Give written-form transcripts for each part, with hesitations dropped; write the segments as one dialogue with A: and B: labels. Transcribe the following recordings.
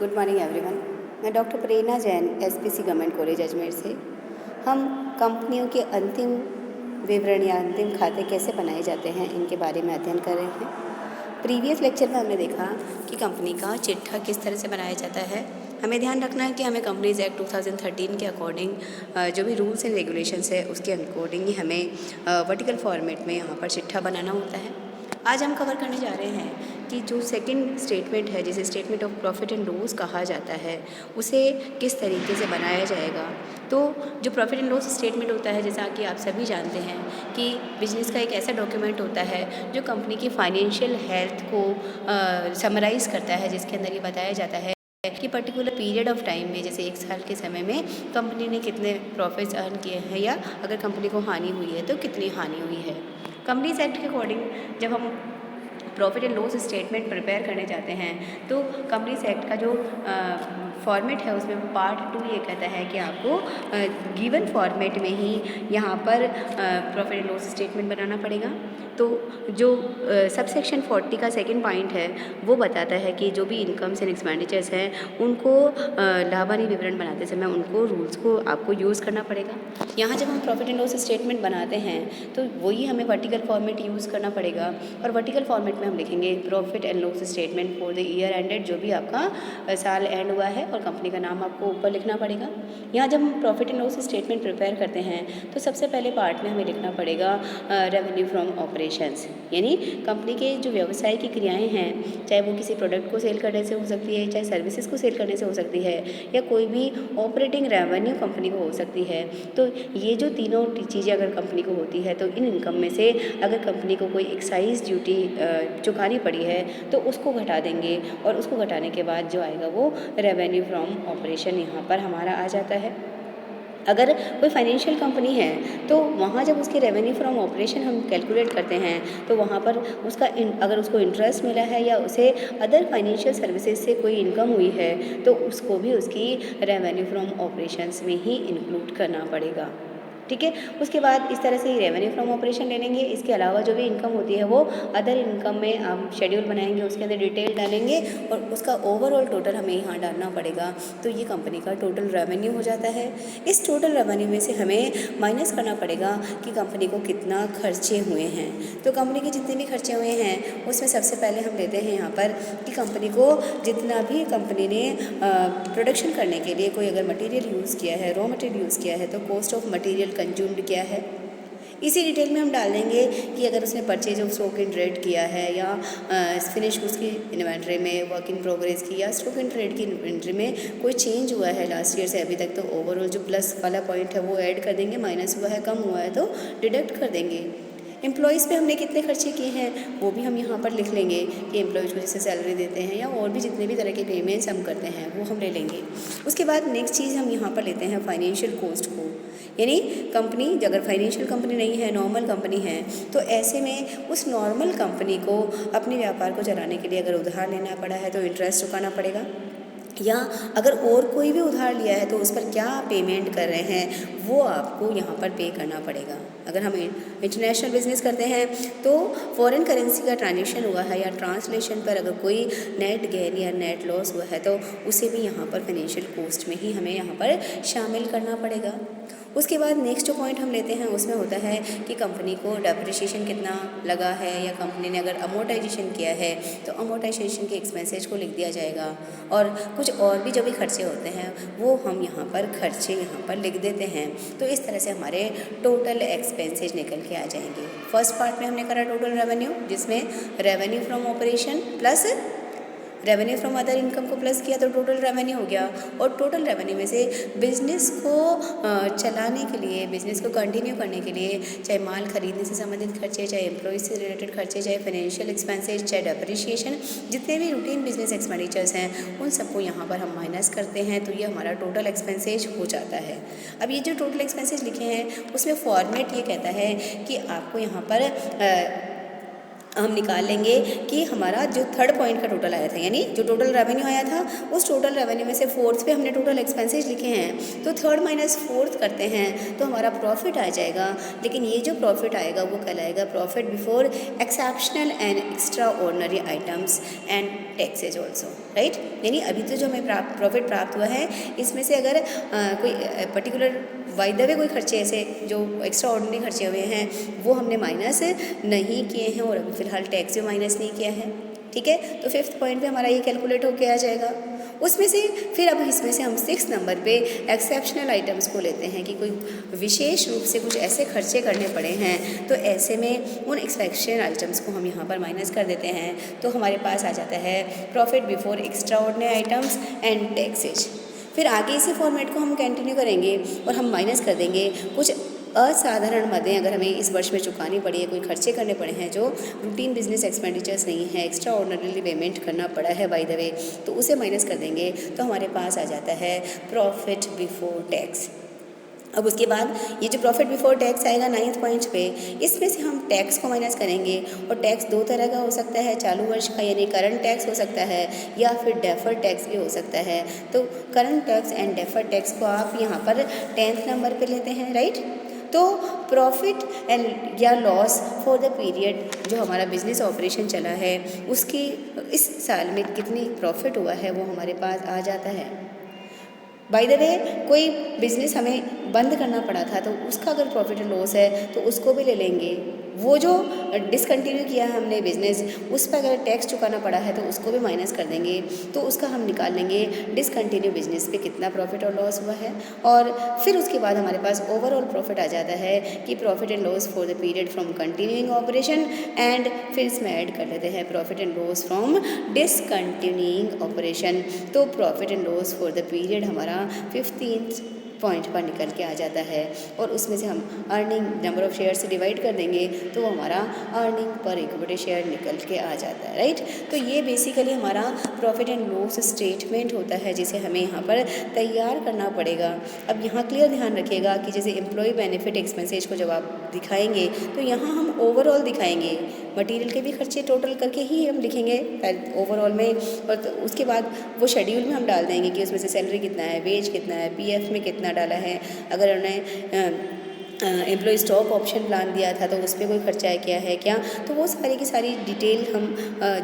A: Good morning everyone. मैं doctor Prerna Jain, SPC government college Ajmer से। हम कंपनियों के अंतिम विवरण या अंतिम खाते कैसे बनाए जाते हैं इनके बारे में अध्ययन कर रहे हैं। प्रीवियस लेक्चर में हमने देखा कि कंपनी का चिट्ठा किस तरह से बनाया जाता है। हमें ध्यान रखना है कि हमें कंपनीज एक्ट 2013 के अकॉर्डिंग जो भी रूल्स एंड रेगुलेशंस है उसके अकॉर्डिंग ही हमें वर्टिकल फॉर्मेट में यहाँ पर चिट्ठा बनाना होता है। आज हम कवर करने जा रहे हैं कि जो सेकंड स्टेटमेंट है, जिसे statement of profit and loss कहा जाता है, उसे किस तरीके से बनाया जाएगा। तो जो प्रॉफिट एंड लॉस स्टेटमेंट होता है, जैसा कि आप सभी जानते हैं कि बिजनेस का एक ऐसा डॉक्यूमेंट होता है जो कंपनी की फाइनेंशियल हेल्थ को समराइज़ करता है, जिसके अंदर ये बताया जाता है कि पर्टिकुलर पीरियड ऑफ टाइम में, जैसे 1 साल के समय में कंपनी ने कितने प्रॉफिट्स अर्न किए हैं, या अगर कंपनी को हानि हुई है तो कितनी हानि हुई है। कंपनीज एक्ट के अकॉर्डिंग जब हम profit and loss statement prepare करने जाते हैं तो कंपनीज एक्ट का जो फॉर्मेट है उसमें पार्ट 2 ये कहता है कि आपको गिवन फॉर्मेट में ही यहाँ पर प्रॉफिट एंड लॉस स्टेटमेंट बनाना पड़ेगा। तो जो सब सेक्शन 40 का सेकंड पॉइंट है वो बताता है कि जो भी इनकम्स एंड एक्सपेंडिचर्स हैं उनको लाभानी विवरण बनाते समय उनको रूल्स को आपको यूज़ करना पड़ेगा। यहाँ जब हम प्रॉफिट एंड लॉस स्टेटमेंट बनाते हैं तो वही हमें वर्टिकल फॉर्मेट यूज़ करना पड़ेगा, और वर्टिकल फॉर्मेट में हम लिखेंगे profit and loss statement for the year ended, जो भी आपका साल एंड हुआ है, और कंपनी का नाम आपको ऊपर लिखना पड़ेगा। यहाँ जब हम profit and loss statement prepare करते हैं तो सबसे पहले पार्ट में हमें लिखना पड़ेगा रेवेन्यू फ्रॉम ऑपरेशंस, यानी कंपनी के जो व्यवसाय की क्रियाएं हैं, चाहे वो किसी प्रोडक्ट को सेल करने से हो सकती है, चाहे सर्विसेज को सेल करने से हो सकती है, या कोई भी ऑपरेटिंग रेवेन्यू कंपनी को हो सकती है। तो ये जो तीनों चीज़ें अगर कंपनी को होती है तो इन इनकम में से अगर कंपनी को कोई एक्साइज ड्यूटी चुकानी पड़ी है तो उसको घटा देंगे, और उसको घटाने के बाद जो आएगा वो रेवेन्यू फ्रॉम ऑपरेशन यहाँ पर हमारा आ जाता है। अगर कोई फाइनेंशियल कंपनी है तो वहाँ जब उसकी रेवेन्यू फ्रॉम ऑपरेशन हम कैलकुलेट करते हैं तो वहाँ पर उसका अगर उसको इंटरेस्ट मिला है या उसे अदर फाइनेंशियल सर्विसेज से कोई इनकम हुई है तो उसको भी उसकी रेवेन्यू फ्रॉम ऑपरेशंस में ही इंक्लूड करना पड़ेगा। ठीक है, उसके बाद इस तरह से ही रेवेन्यू फ्रॉम ऑपरेशन ले लेंगे। इसके अलावा जो भी इनकम होती है वो अदर इनकम में हम शेड्यूल बनाएंगे, उसके अंदर डिटेल डालेंगे और उसका ओवरऑल टोटल हमें यहाँ डालना पड़ेगा। तो ये कंपनी का टोटल रेवेन्यू हो जाता है। इस टोटल रेवेन्यू में से हमें माइनस करना पड़ेगा कि कंपनी को कितना खर्चे हुए हैं। तो कंपनी के जितने भी खर्चे हुए हैं उसमें सबसे पहले हम लेते हैं यहाँ पर कि कंपनी को जितना भी कंपनी ने प्रोडक्शन करने के लिए कोई अगर मटेरियल यूज़ किया है, रॉ मटेरियल यूज़ किया है, तो कॉस्ट ऑफ मटेरियल कंज्यूम्ड क्या है। इसी डिटेल में हम डाल देंगे कि अगर उसने purchase of stock in trade किया है, या फिनिश गुड्स की इन्वेंट्री में वर्क इन प्रोग्रेस की, या स्टॉक इन ट्रेड की इन्वेंट्री में कोई चेंज हुआ है लास्ट ईयर से अभी तक, तो ओवरऑल जो प्लस वाला पॉइंट है वो ऐड कर देंगे, माइनस हुआ है, कम हुआ है तो डिडक्ट कर देंगे। एम्प्लॉयज़ पे हमने कितने खर्चे किए हैं वो भी हम यहाँ पर लिख लेंगे कि एम्प्लॉयज़ को जैसे सैलरी देते हैं या और भी जितने भी तरह के पेमेंट्स हम करते हैं वो हम ले लेंगे। उसके बाद नेक्स्ट चीज़ हम यहाँ पर लेते हैं फाइनेंशियल कॉस्ट को, यानी कंपनी अगर फाइनेंशियल कंपनी नहीं है, नॉर्मल कंपनी है, तो ऐसे में उस नॉर्मल कंपनी को अपने व्यापार को चलाने के लिए अगर उधार लेना पड़ा है तो इंटरेस्ट चुकाना पड़ेगा, या अगर और कोई भी उधार लिया है तो उस पर क्या पेमेंट कर रहे हैं वो आपको यहाँ पर पे करना पड़ेगा। अगर हम इंटरनेशनल बिजनेस करते हैं तो फॉरेन करेंसी का ट्रांजेक्शन हुआ है या ट्रांसलेशन पर अगर कोई नेट गेन या नेट लॉस हुआ है तो उसे भी यहाँ पर फाइनेंशियल कॉस्ट में ही हमें यहाँ पर शामिल करना पड़ेगा। उसके बाद नेक्स्ट जो पॉइंट हम लेते हैं उसमें होता है कि कंपनी को डेप्रिसिएशन कितना लगा है, या कंपनी ने अगर अमोर्टाइजेशन किया है तो अमोर्टाइजेशन के एक्सपेंसेज को लिख दिया जाएगा, और कुछ और भी जो भी खर्चे होते हैं वो हम यहाँ पर खर्चे यहाँ पर लिख देते हैं। तो इस तरह से हमारे टोटल एक्सपेंसेज निकल के आ जाएंगे। फर्स्ट पार्ट में हमने करा टोटल रेवेन्यू, जिसमें revenue from operation plus revenue from other income को प्लस किया तो टोटल रेवेन्यू हो गया, और टोटल रेवेन्यू में से बिज़नेस को चलाने के लिए, बिज़नेस को कंटिन्यू करने के लिए, चाहे माल खरीदने से संबंधित खर्चे, चाहे एम्प्लॉयज़ से रिलेटेड खर्चे, चाहे फाइनेंशियल एक्सपेंसेस, चाहे डेप्रिसिएशन, जितने भी रूटीन बिजनेस एक्सपेंडिचर्स हैं उन सबको यहाँ पर हम माइनस करते हैं, तो ये हमारा टोटल एक्सपेंसेज हो जाता है। अब ये जो टोटल एक्सपेंसेज लिखे हैं उसमें फॉर्मेट ये कहता है कि आपको यहाँ पर हम निकाल लेंगे कि हमारा जो थर्ड पॉइंट का टोटल आया था, यानी जो टोटल रेवेन्यू आया था उस टोटल रेवेन्यू में से फोर्थ पे हमने टोटल एक्सपेंसेस लिखे हैं, तो थर्ड माइनस फोर्थ करते हैं तो हमारा प्रॉफिट आ जाएगा। लेकिन ये जो प्रॉफिट आएगा वो कहलाएगा profit before exceptional and extra ordinary items and taxes also, right. यानी अभी तो जो हमें प्रॉफिट प्राप्त हुआ है इसमें से अगर कोई पर्टिकुलर बाय द वे कोई खर्चे ऐसे जो एक्स्ट्रा ऑर्डिनरी खर्चे हुए हैं वो हमने माइनस नहीं किए हैं और अभी फ़िलहाल टैक्स भी माइनस नहीं किया है, ठीक है। तो फिफ्थ पॉइंट पे हमारा ये कैलकुलेट होके आ जाएगा। उसमें से फिर अब इसमें से हम 6 नंबर पे एक्सेप्शनल आइटम्स को लेते हैं कि कोई विशेष रूप से कुछ ऐसे खर्चे करने पड़े हैं, तो ऐसे में उन एक्सेप्शनल आइटम्स को हम यहाँ पर माइनस कर देते हैं। तो हमारे पास आ जाता है profit before extra ordinary items and taxes. फिर आगे इसी फॉर्मेट को हम कंटिन्यू करेंगे और हम माइनस कर देंगे कुछ असाधारण मदें अगर हमें इस वर्ष में चुकानी पड़ी है, कोई खर्चे करने पड़े हैं जो रूटीन बिजनेस एक्सपेंडिचर्स नहीं है, एक्स्ट्रा ऑर्डिनरी पेमेंट करना पड़ा है बाय द वे, तो उसे माइनस कर देंगे तो हमारे पास आ जाता है प्रॉफिट बिफोर टैक्स। अब उसके बाद ये जो प्रॉफिट बिफोर टैक्स आएगा 9th पॉइंट पे, इसमें से हम टैक्स को माइनस करेंगे और टैक्स दो तरह का हो सकता है, चालू वर्ष का यानी करंट टैक्स हो सकता है या फिर डेफर्ड टैक्स भी हो सकता है। तो current tax and deferred tax को आप यहाँ पर 10th नंबर पे लेते हैं, राइट। तो प्रॉफिट एंड या लॉस फॉर द पीरियड जो हमारा बिजनेस ऑपरेशन चला है उसकी इस साल में कितनी प्रॉफिट हुआ है वो हमारे पास आ जाता है। बाय द वे कोई बिजनेस हमें बंद करना पड़ा था तो उसका अगर प्रॉफिट एंड लॉस है तो उसको भी ले लेंगे। वो जो डिसकंटिन्यू किया है हमने बिज़नेस उस पर अगर टैक्स चुकाना पड़ा है तो उसको भी माइनस कर देंगे, तो उसका हम निकाल लेंगे डिसकंटिन्यू बिजनेस पे कितना प्रॉफिट और लॉस हुआ है। और फिर उसके बाद हमारे पास ओवरऑल प्रॉफिट आ जाता है कि profit and loss for the period from continuing operation and फिर इसमें ऐड कर लेते हैं profit and loss from discontinuing operation. तो profit and loss for the period हमारा 15th पॉइंट पर निकल के आ जाता है और उसमें से हम अर्निंग नंबर ऑफ़ शेयर से डिवाइड कर देंगे तो वो हमारा अर्निंग पर इक्विटी शेयर निकल के आ जाता है, राइट। तो ये बेसिकली हमारा प्रॉफिट एंड लॉस स्टेटमेंट होता है जिसे हमें यहाँ पर तैयार करना पड़ेगा। अब यहाँ क्लियर ध्यान रखिएगा कि जैसे एम्प्लॉय बेनिफिट एक्सपेंसेज को जब आप दिखाएंगे तो यहाँ हम ओवरऑल दिखाएंगे, मटेरियल के भी खर्चे टोटल करके ही हम लिखेंगे ओवरऑल में, और तो उसके बाद वो शेड्यूल में हम डाल देंगे कि उसमें से सैलरी कितना है, वेज कितना है, पीएफ में कितना डाला है, अगर उन्हें एम्प्लॉय स्टॉक ऑप्शन प्लान दिया था तो उस पर कोई खर्चा है क्या है क्या, तो वो सारी की सारी डिटेल हम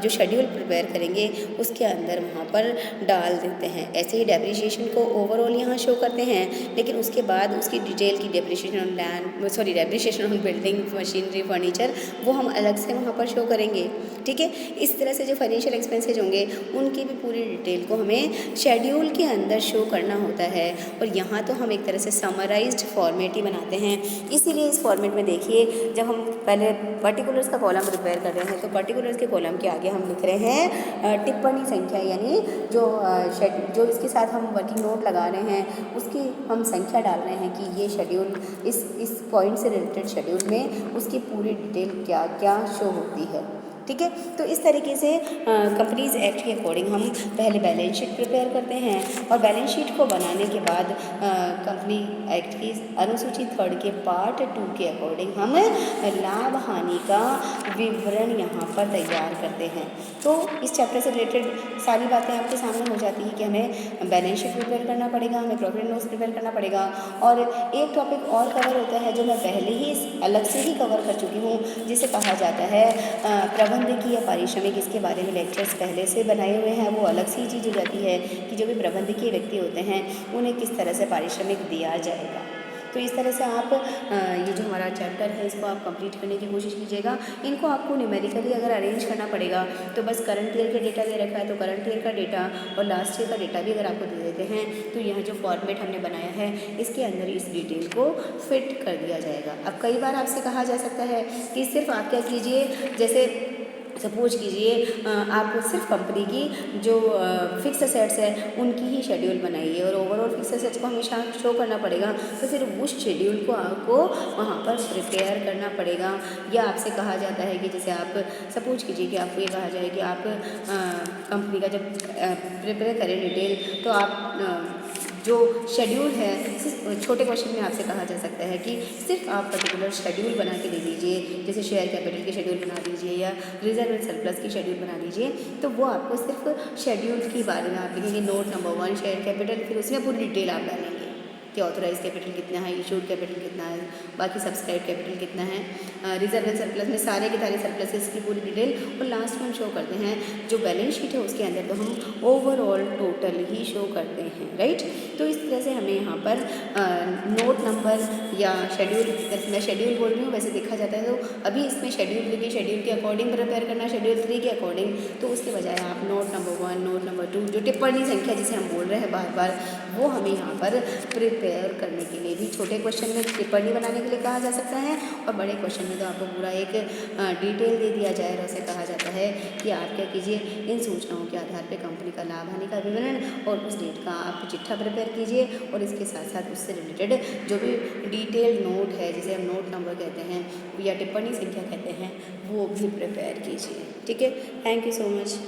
A: जो शेड्यूल प्रिपेयर करेंगे उसके अंदर वहाँ पर डाल देते हैं। ऐसे ही डेप्रिसिएशन को ओवरऑल यहाँ शो करते हैं, लेकिन उसके बाद उसकी डिटेल की depreciation on land depreciation on building machinery furniture वो हम अलग से वहाँ पर शो करेंगे, ठीक है। इस तरह से जो फाइनेंशियल एक्सपेंसेज होंगे उनकी भी पूरी डिटेल को हमें शेड्यूल के अंदर शो करना होता है और यहाँ तो हम एक तरह से समराइज्ड फॉर्मेट ही बनाते हैं। इसीलिए इस फॉर्मेट में देखिए जब हम पहले पर्टिकुलर्स का कॉलम प्रिपेयर कर रहे हैं तो पर्टिकुलर्स के कॉलम के आगे हम लिख रहे हैं टिप्पणी संख्या, यानी जो इसके साथ हम वर्किंग नोट लगा रहे हैं उसकी हम संख्या डाल रहे हैं कि ये शेड्यूल इस पॉइंट से रिलेटेड शेड्यूल में उसकी पूरी डिटेल क्या क्या शो होती है, ठीक है। तो इस तरीके से कंपनीज एक्ट के अकॉर्डिंग हम पहले बैलेंस शीट प्रिपेयर करते हैं और बैलेंस शीट को बनाने के बाद कंपनी एक्ट की अनुसूची 3 के पार्ट 2 के अकॉर्डिंग हम लाभ हानि का विवरण यहाँ पर तैयार करते हैं। तो इस चैप्टर से रिलेटेड सारी बातें आपके सामने हो जाती है कि हमें बैलेंस शीट प्रिपेयर करना पड़ेगा, हमें प्रॉफिट एंड लॉस प्रिपेयर करना पड़ेगा। और एक टॉपिक और कवर होता है जो मैं पहले ही अलग से ही कवर कर चुकी हूँ, जिसे कहा जाता है प्रबंधकीय पारिश्रमिक। इसके बारे में लेक्चर्स पहले से बनाए हुए हैं, वो अलग सी चीज़ हो जाती है कि जो भी प्रबंधकीय व्यक्ति होते हैं उन्हें किस तरह से पारिश्रमिक दिया जाएगा। तो इस तरह से आप ये जो हमारा चैप्टर है इसको आप कंप्लीट करने की कोशिश कीजिएगा। इनको आपको न्यूमेरिकली अगर अरेंज करना पड़ेगा तो बस करंट ईयर का डेटा दे रखा है तो करंट ईयर का डेटा और लास्ट ईयर का डेटा भी अगर आपको दे देते हैं तो यह जो फॉर्मेट हमने बनाया है इसके अंदर इस डिटेल को फिट कर दिया जाएगा। अब कई बार आपसे कहा जा सकता है कि सिर्फ आप क्या कीजिए, जैसे सपोज कीजिए आप सिर्फ कंपनी की जो फिक्स असेट्स है उनकी ही शेड्यूल बनाइए और ओवरऑल फिक्स असेट्स को हमेशा शो करना पड़ेगा, तो फिर उस शेड्यूल को आपको वहाँ पर प्रिपेयर करना पड़ेगा। या आपसे कहा जाता है कि जैसे आप सपोज कीजिए कि आपको ये कहा जाए कि आप कंपनी का जब प्रिपेयर करें डिटेल तो आप जो शेड्यूल है छोटे क्वेश्चन में आपसे कहा जा सकता है कि सिर्फ आप पर्टिकुलर शेड्यूल बना के दे दीजिए, जैसे शेयर कैपिटल की शेड्यूल बना दीजिए या रिजर्व एंड सरप्लस की शेड्यूल बना दीजिए। तो वो आपको सिर्फ शेड्यूल के बारे में आप लिखेंगे नोट नंबर 1 शेयर कैपिटल, फिर उसमें पूरी डिटेल आप डालेंगे कि ऑथराइज कैपिटल कितना है, इशूड कैपिटल कितना है, बाकी सब्सक्राइब कैपिटल कितना है, रिजर्व एंड सरप्लस में सारे के सारे सरप्लसेस की पूरी डिटेल, और लास्ट में हम शो करते हैं जो बैलेंस शीट है उसके अंदर तो हम ओवरऑल टोटल ही शो करते हैं, राइट। तो इस तरह से हमें यहाँ पर नोट नंबर या शेड्यूल, मैं शेड्यूल बोल रही हूँ, वैसे देखा जाता है तो अभी इसमें शेड्यूल लिखिए, शेड्यूल के अकॉर्डिंग प्रिपेयर करना, शेड्यूल 3 के अकॉर्डिंग, तो उसके बजाय आप नोट नंबर 1, नोट नंबर 2, जो टिप्पणी संख्या जिसे हम बोल रहे हैं बार बार, वो हमें यहाँ पर प्रिपेयर करने के लिए भी छोटे क्वेश्चन में टिप्पणी बनाने के लिए कहा जा सकता है, और बड़े क्वेश्चन में तो आपको पूरा एक डिटेल दे दिया जाए और उसे कहा जाता है कि आप क्या कीजिए, इन सूचनाओं के आधार पर कंपनी का लाभ हानि का विवरण और उस डेट का आप चिट्ठा प्रिपेयर कीजिए, और इसके साथ साथ उससे रिलेटेड जो भी डिटेल नोट है जिसे हम नोट नंबर कहते हैं या टिप्पणी संख्या कहते हैं वो भी प्रिपेयर कीजिए। ठीक है, थैंक यू सो मच।